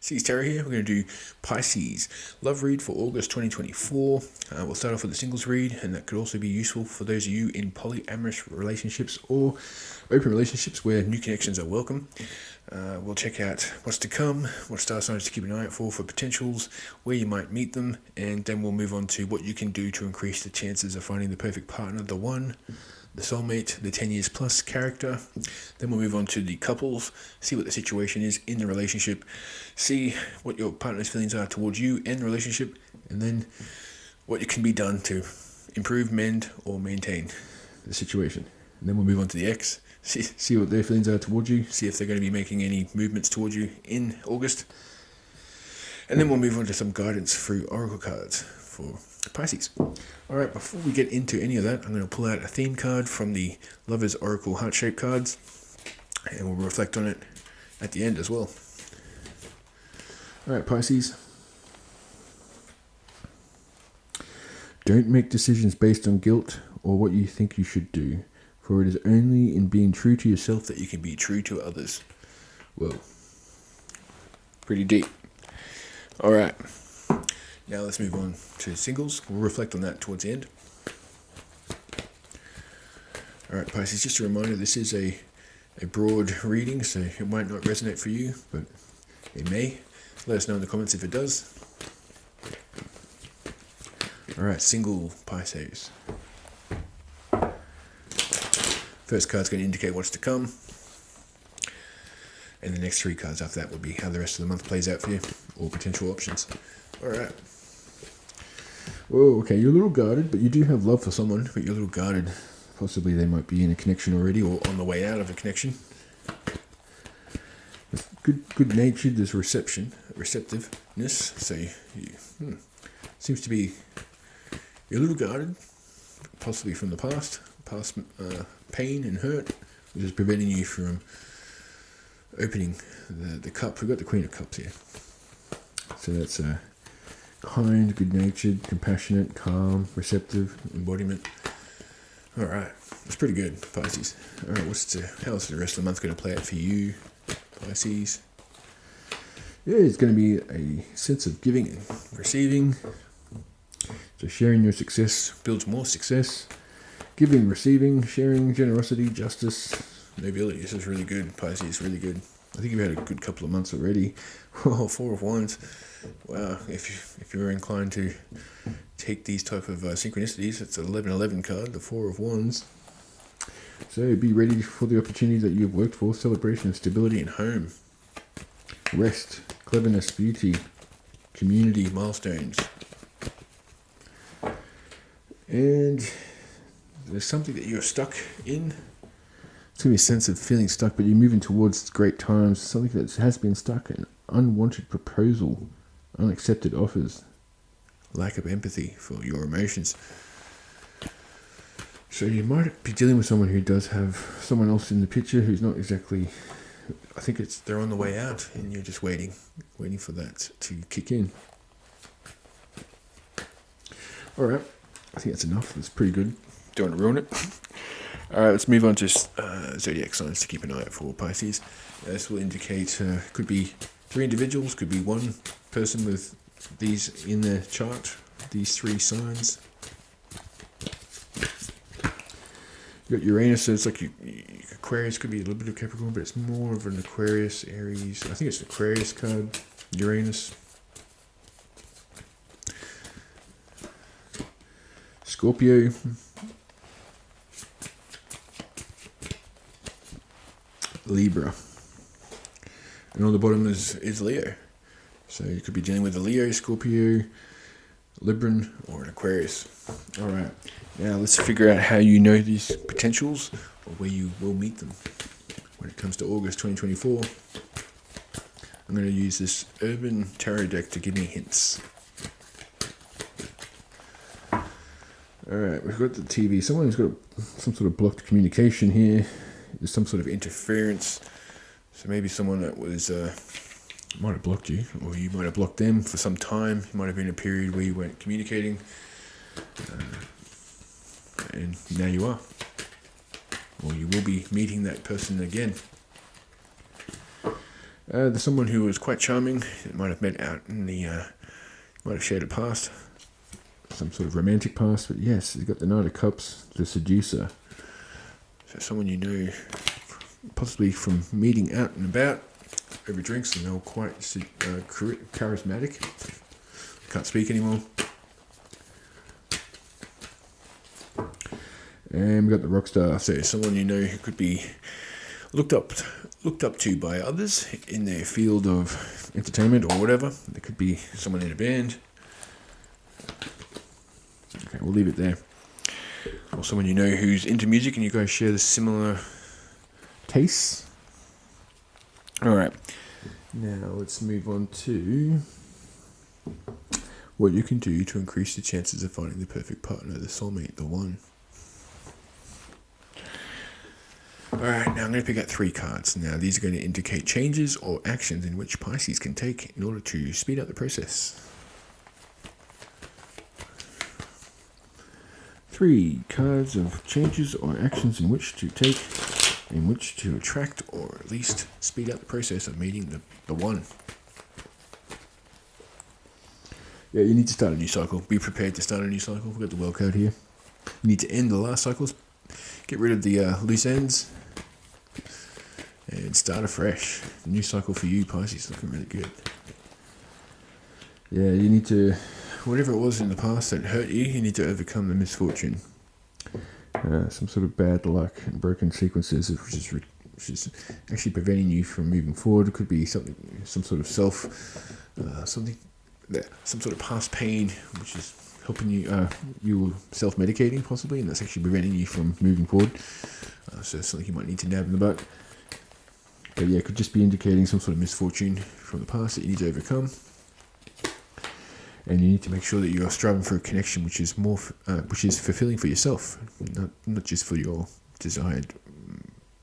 Pisces Tarot here. We're going to do Pisces love read for August 2024. We'll start off with a singles read, and that could also be useful for those of you in polyamorous relationships or open relationships where new connections are welcome. We'll check out what's to come, what star signs to keep an eye out for potentials, where you might meet them, and then we'll move on to what you can do to increase the chances of finding the perfect partner, the one, the soulmate, the 10 years plus character. Then we'll move on to the couples, see what the situation is in the relationship, see what your partner's feelings are towards you and the relationship, and then what can be done to improve, mend, or maintain the situation. And then we'll move on to the ex, see what their feelings are towards you, see if they're going to be making any movements towards you in August. And then we'll move on to some guidance through oracle cards for Pisces. Alright, before we get into any of that, I'm going to pull out a theme card from the Lover's Oracle heart-shaped cards, and we'll reflect on it at the end as well. Alright, Pisces. Don't make decisions based on guilt or what you think you should do, for it is only in being true to yourself that you can be true to others. Whoa. Pretty deep. Alright. Now let's move on to singles. We'll reflect on that towards the end. Alright, Pisces, just a reminder, this is a broad reading, so it might not resonate for you, but it may. Let us know in the comments if it does. Alright, single Pisces. First card's going to indicate what's to come, and the next three cards after that will be how the rest of the month plays out for you, or potential options. Alright. Whoa, okay, you're a little guarded, but you do have love for someone, but you're a little guarded. Possibly they might be in a connection already, or on the way out of a connection. Good natured, there's receptiveness, so seems to be, you're a little guarded, possibly from the past pain and hurt, which is preventing you from opening the cup. We've got the Queen of Cups here. So that's kind, good-natured, compassionate, calm, receptive, embodiment. Alright, that's pretty good, Pisces. Alright, how's the rest of the month going to play out for you, Pisces? Yeah, it's going to be a sense of giving and receiving. So sharing your success builds more success. Giving, receiving, sharing, generosity, justice, nobility. This is really good, Pisces, really good. I think you've had a good couple of months already. Oh, Four of Wands. Wow, if you're inclined to take these type of synchronicities, it's an 11-11 card, the Four of Wands. So be ready for the opportunity that you've worked for. Celebration of stability and home. Rest, cleverness, beauty, community, milestones. And there's something that you're stuck in. It's going to be a sense of feeling stuck, but you're moving towards great times. Something that has been stuck, an unwanted proposal, unaccepted offers, lack of empathy for your emotions. So you might be dealing with someone who does have someone else in the picture who's not exactly, I think they're on the way out, and you're just waiting for that to kick in. Alright, I think that's enough. That's pretty good. Don't want to ruin it. Alright, let's move on to zodiac signs to keep an eye out for, Pisces. This will indicate, could be 3 individuals, could be one person with these in their chart, these 3 signs. You got Uranus, so it's like Aquarius, could be a little bit of Capricorn, but it's more of an Aquarius, Aries. I think it's an Aquarius card, Uranus. Scorpio. Libra. And on the bottom is Leo. So you could be dealing with a Leo, Scorpio, Libran, or an Aquarius. Alright, now let's figure out how you know these potentials, or where you will meet them when it comes to August 2024. I'm going to use this Urban Tarot deck to give me hints. Alright, we've got the TV. Someone's got some sort of blocked communication here. There's some sort of interference. So maybe someone that was might have blocked you, or you might have blocked them for some time. It might have been a period where you weren't communicating, and now you are, or you will be meeting that person again. There's someone who was quite charming, that might have met out in the, might have shared a past, some sort of romantic past, but yes, you've got the Knight of Cups, the seducer. So someone you know, possibly from meeting out and about, over drinks, and they're quite charismatic. Can't speak anymore. And we've got the rock star, so someone you know who could be looked up to by others in their field of entertainment or whatever. There could be someone in a band. Okay, we'll leave it there. Or someone you know who's into music and you guys share the similar tastes. Alright, now let's move on to what you can do to increase the chances of finding the perfect partner, the soulmate, the one. Alright, now I'm going to pick out 3 cards. Now these are going to indicate changes or actions in which Pisces can take in order to speed up the process. 3 cards of changes or actions in which to take, in which to attract or at least speed up the process of meeting the one. Yeah, you need to start a new cycle. Be prepared to start a new cycle. We've got the World card here. You need to end the last cycles, get rid of the loose ends, and start afresh. The new cycle for you, Pisces, looking really good. Yeah, you need to, whatever it was in the past that hurt you, you need to overcome the misfortune. Some sort of bad luck and broken sequences, which is actually preventing you from moving forward. It could be something, some sort of some sort of past pain, which is helping you, you self-medicating possibly, and that's actually preventing you from moving forward. So it's something you might need to nab in the butt. But yeah, it could just be indicating some sort of misfortune from the past that you need to overcome. And you need to make sure that you are striving for a connection which is more, which is fulfilling for yourself, not just for your desired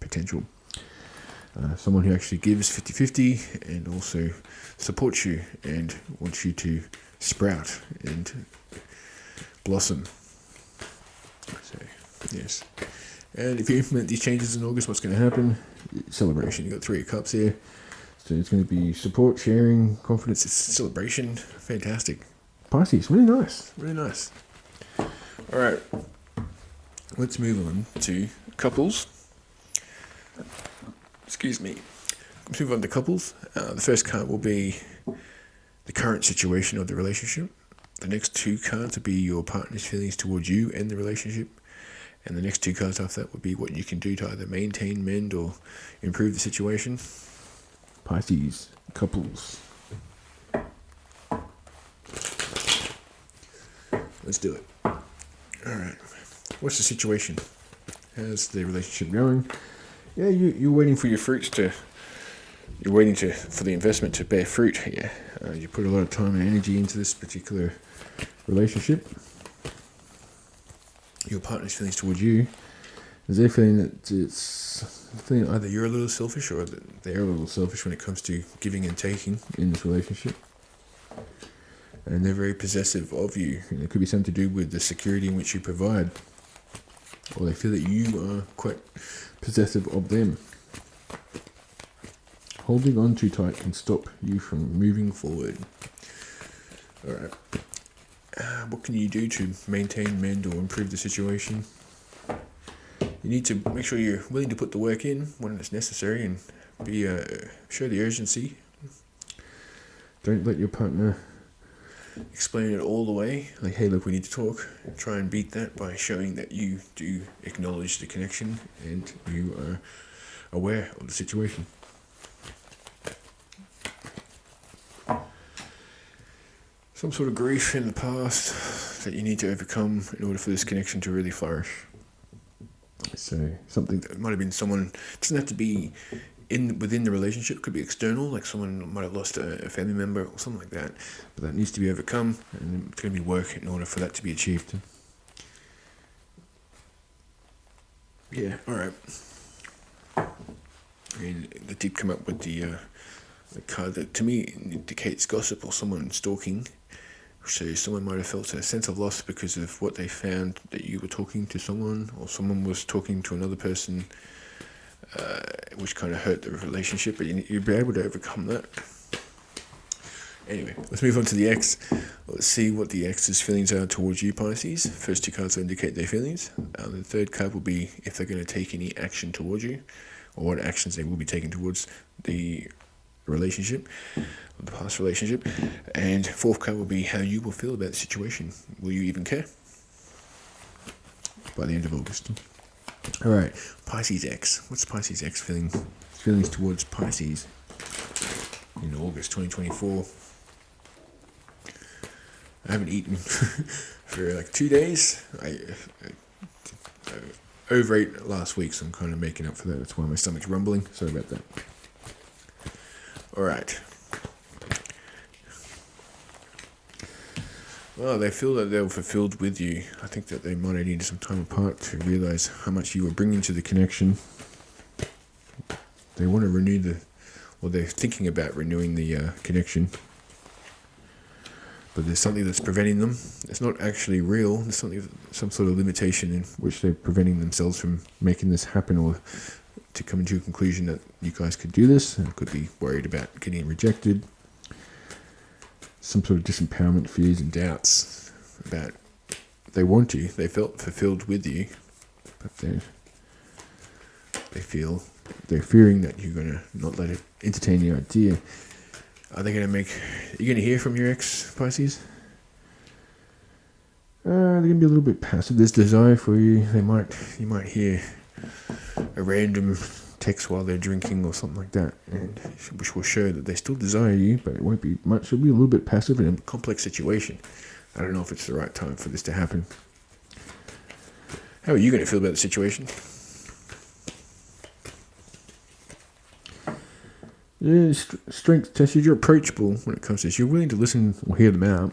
potential. Someone who actually gives 50-50 and also supports you and wants you to sprout and blossom. So, yes. And if you implement these changes in August, what's going to happen? Celebration. You've got 3 of Cups here. So it's going to be support, sharing, confidence. It's celebration. Fantastic. Pisces, really nice. Really nice. All right. Let's move on to couples. Excuse me. Let's move on to couples. The first card will be the current situation of the relationship. The next 2 cards will be your partner's feelings towards you and the relationship. And the next 2 cards after that would be what you can do to either maintain, mend, or improve the situation. Pisces, couples. Let's do it. Alright. What's the situation? How's the relationship going? Yeah, you're waiting for your fruits to... You're waiting for the investment to bear fruit here. You put a lot of time and energy into this particular relationship. Your partner's feelings towards you. Is there a feeling that it's feeling either you're a little selfish or that they're a little selfish when it comes to giving and taking in this relationship? And they're very possessive of you. And it could be something to do with the security in which you provide. Or they feel that you are quite possessive of them. Holding on too tight can stop you from moving forward. Alright. What can you do to maintain, mend, or improve the situation? You need to make sure you're willing to put the work in when it's necessary and show the urgency. Don't let your partner explain it all the way. Like, hey, look, we need to talk. Try and beat that by showing that you do acknowledge the connection and you are aware of the situation. Some sort of grief in the past that you need to overcome in order for this connection to really flourish. So something that might have been someone, it doesn't have to be within the relationship, it could be external, like someone might have lost a family member or something like that, but that needs to be overcome, and it's going to be work in order for that to be achieved. Yeah, alright. And that did come up with the card that to me indicates gossip or someone stalking. So someone might have felt a sense of loss because of what they found that you were talking to someone, or someone was talking to another person which kind of hurt the relationship, but you'll be able to overcome that. Anyway, let's move on to the ex. Let's see what the ex's feelings are towards you, Pisces. First two cards will indicate their feelings. The third card will be if they're going to take any action towards you, or what actions they will be taking towards the relationship, the past relationship. And fourth card will be how you will feel about the situation. Will you even care? By the end of August. Alright, Pisces X. What's Pisces X feelings towards Pisces in August 2024? I haven't eaten for like 2 days. I overate last week, so I'm kind of making up for that. That's why my stomach's rumbling. Sorry about that. Alright. Well, they feel that they were fulfilled with you. I think that they might have needed some time apart to realize how much you were bringing to the connection. They want to renew they're thinking about renewing the connection. But there's something that's preventing them. It's not actually real. There's some sort of limitation in which they're preventing themselves from making this happen, or to come to a conclusion that you guys could do this, and could be worried about getting rejected. Some sort of disempowerment, fears and doubts about they want you. They felt fulfilled with you, but they're fearing that you're going to not let it entertain the idea. Are you going to hear from your ex, Pisces? They're going to be a little bit passive. There's desire for you. You might hear a random text while they're drinking or something like that, and which will show that they still desire you, but it won't be much. It'll be a little bit passive in a complex situation. I don't know if it's the right time for this to happen. How are you going to feel about the situation? Yeah, strength tested. You're approachable when it comes to this. You're willing to listen or hear them out.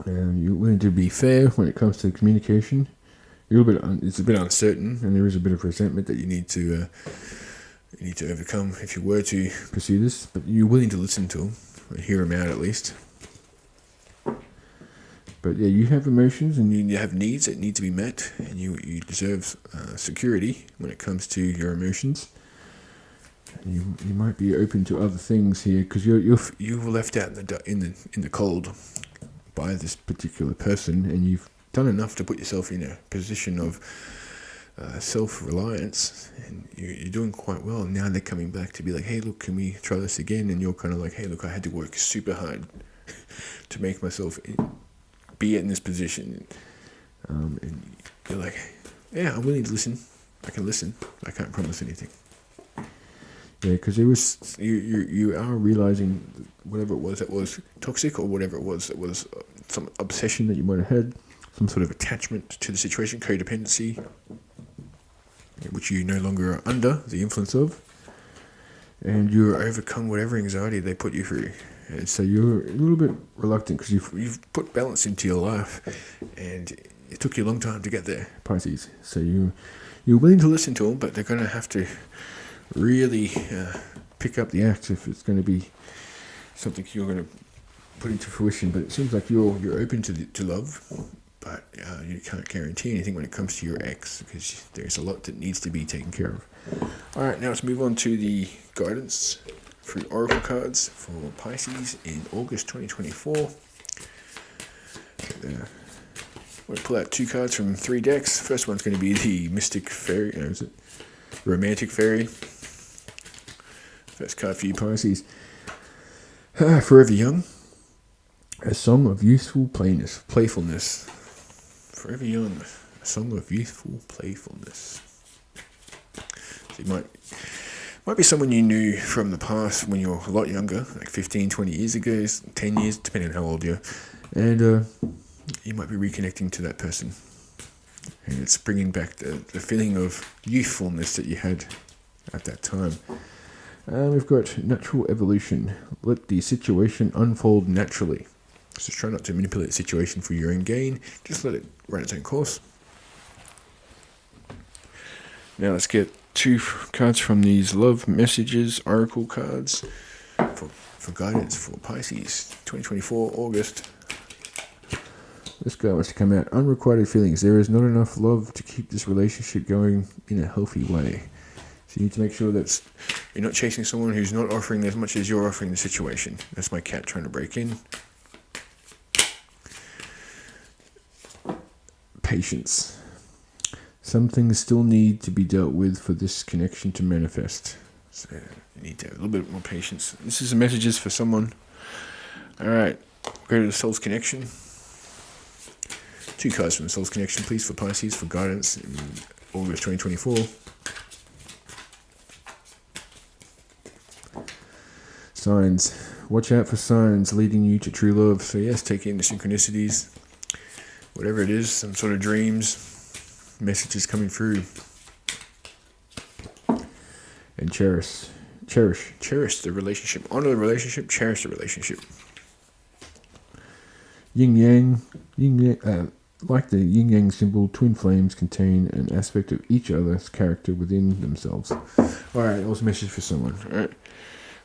You're willing to be fair when it comes to communication. It's a bit uncertain, and there is a bit of resentment that you need to overcome if you were to pursue this. But you're willing to listen to them, or hear them out at least. But yeah, you have emotions and you have needs that need to be met, and you deserve security when it comes to your emotions. You might be open to other things here because you were left out in the cold by this particular person, and you've done enough to put yourself in a position of self-reliance, and you're doing quite well. Now they're coming back to be like, hey, look, can we try this again? And you're kind of like, hey, look, I had to work super hard to make myself be in this position. And you're like, yeah, I'm willing to listen. I can listen. I can't promise anything. Yeah, because you are realizing whatever it was that was toxic, or whatever it was that was some obsession that you might have had, some sort of attachment to the situation, codependency, which you no longer are under the influence of, and you're overcome whatever anxiety they put you through. And so you're a little bit reluctant because you've put balance into your life, and it took you a long time to get there, Pisces. So you're willing to listen to them, but they're going to have to really pick up the act if it's going to be something you're going to put into fruition. But it seems like you're open to love, but you can't guarantee anything when it comes to your ex, because there's a lot that needs to be taken care of. All right, now let's move on to the guidance through Oracle cards for Pisces in August 2024. We'll pull out 2 cards from 3 decks. First one's going to be the Mystic Fairy. Romantic Fairy. First card for you, Pisces. Forever Young. A song of youthful playfulness. Forever Young. A song of youthful playfulness. So you might be someone you knew from the past when you were a lot younger, like 15, 20 years ago, 10 years, depending on how old you are. And you might be reconnecting to that person. And it's bringing back the feeling of youthfulness that you had at that time. We've got natural evolution. Let the situation unfold naturally. So try not to manipulate the situation for your own gain. Just let it run its own course. Now let's get 2 cards from these love messages, oracle cards, for guidance for Pisces, 2024, August. This guy wants to come out. Unrequited feelings. There is not enough love to keep this relationship going in a healthy way. So you need to make sure that you're not chasing someone who's not offering as much as you're offering the situation. That's my cat trying to break in. Patience. Some things still need to be dealt with for this connection to manifest. So you need to have a little bit more patience. This is the messages for someone. Alright, go to the Soul's Connection. 2 cards from the Soul's Connection, please, for Pisces, for guidance in August 2024. Signs. Watch out for signs leading you to true love. So yes, take in the synchronicities. Whatever it is, some sort of dreams. Messages coming through. And cherish the relationship. Honor the relationship, cherish the relationship. Yin yang, like the yin yang symbol, twin flames contain an aspect of each other's character within themselves. Alright, also a message for someone. Alright.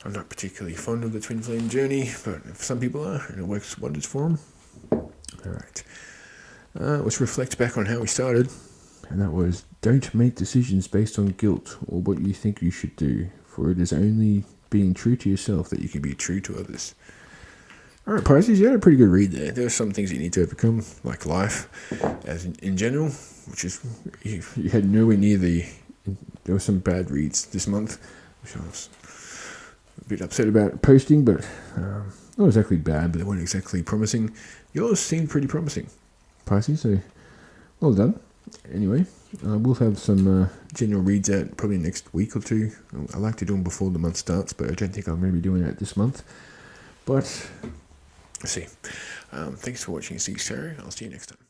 I'm not particularly fond of the twin flame journey, but some people are, and it works wonders for them. Alright. Let's reflect back on how we started. And that was, don't make decisions based on guilt or what you think you should do, for it is only being true to yourself that you can be true to others. Alright, Pisces, you had a pretty good read there. There are some things you need to overcome, like life, as in general, which is, you had nowhere near there were some bad reads this month, which I was a bit upset about posting, but not exactly bad, but they weren't exactly promising. Yours seemed pretty promising, Pisces, so well done. Anyway, we'll have some general reads out probably next week or two. I like to do them before the month starts, but I don't think I'm going to be doing that this month. But, let's see. Thanks for watching Pisces Tarot. I'll see you next time.